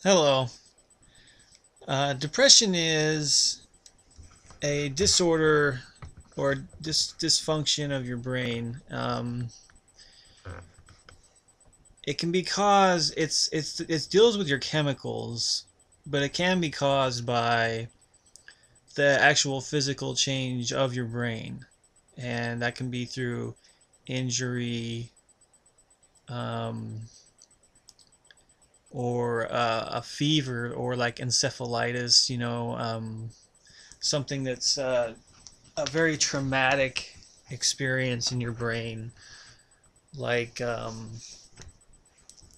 Hello. Depression is a disorder or dysfunction of your brain. It can be caused. It deals with your chemicals, but it can be caused by the actual physical change of your brain, and that can be through injury, um, or a fever, or like encephalitis. Something that's a very traumatic experience in your brain, like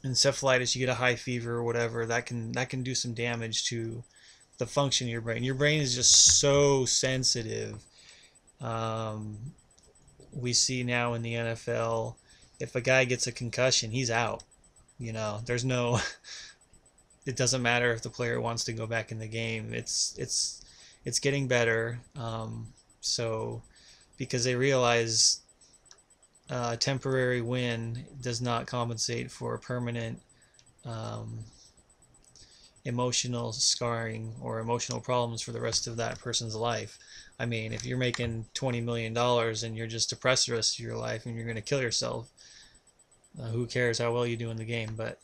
encephalitis, you get a high fever or whatever, that can do some damage to the function of your brain. Your brain is just so sensitive. Um, we see now in the NFL, if a guy gets a concussion, he's out. There's no. It doesn't matter if the player wants to go back in the game. It's getting better. So because they realize temporary win does not compensate for permanent um, emotional scarring or emotional problems for the rest of that person's life. I mean, if you're making $20 million and you're just depressed the rest of your life and you're going to kill yourself, who cares how well you do in the game? But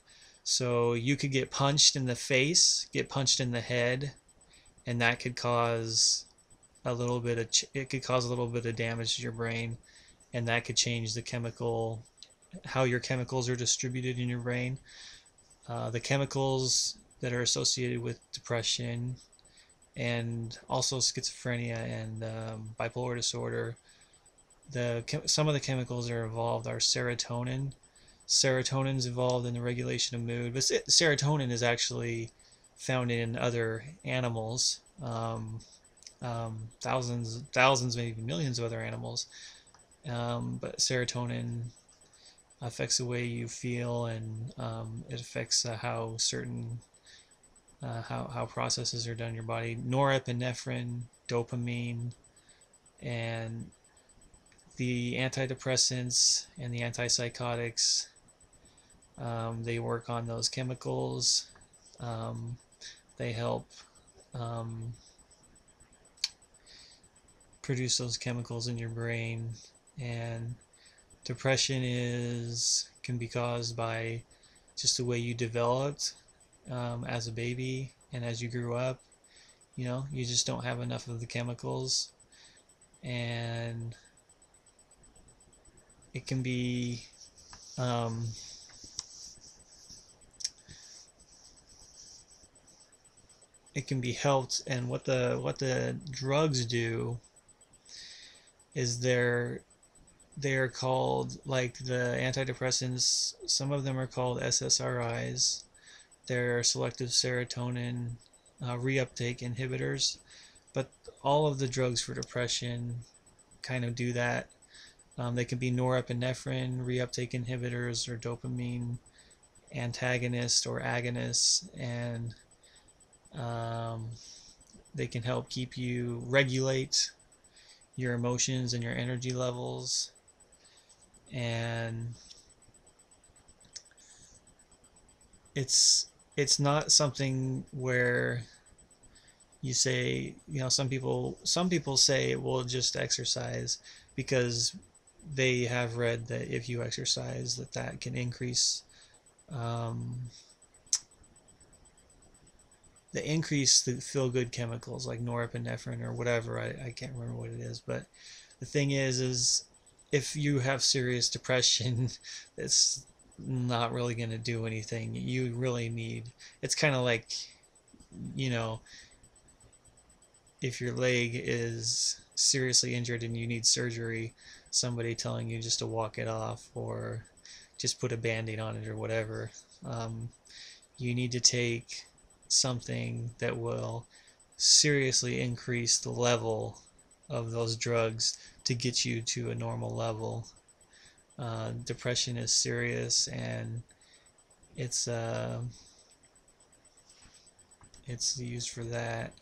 so you could get punched in the face, get punched in the head, and that could cause it could cause a little bit of damage to your brain, and that could change how your chemicals are distributed in your brain. The chemicals that are associated with depression and also schizophrenia and bipolar disorder, some of the chemicals that are involved are serotonin. Serotonin is involved in the regulation of mood, but serotonin is actually found in other animals, thousands, maybe millions of other animals. But serotonin affects the way you feel, and it affects how processes are done in your body. Norepinephrine, dopamine, and the antidepressants and the antipsychotics. They work on those chemicals. Um, they help um, produce those chemicals in your brain. And depression is can be caused by just the way you developed as a baby and as you grew up. You just don't have enough of the chemicals, and it can be um, it can be helped. And what the drugs do is they're called, like the antidepressants, some of them are called SSRIs. They're selective serotonin reuptake inhibitors, but all of the drugs for depression kind of do that. They can be norepinephrine reuptake inhibitors or dopamine antagonists or agonists, and um, they can help keep you regulate your emotions and your energy levels. And it's not something where you say, some people say, well, just exercise, because they have read that if you exercise, that can increase um, the feel good chemicals like norepinephrine or whatever. I can't remember what it is, but the thing is if you have serious depression, it's not really going to do anything. You really need, it's kind of like, you know if your leg is seriously injured and you need surgery, somebody telling you just to walk it off or just put a band-aid on it or whatever. um, you need to take something that will seriously increase the level of those drugs to get you to a normal level. Depression is serious, and it's uh, it's used for that.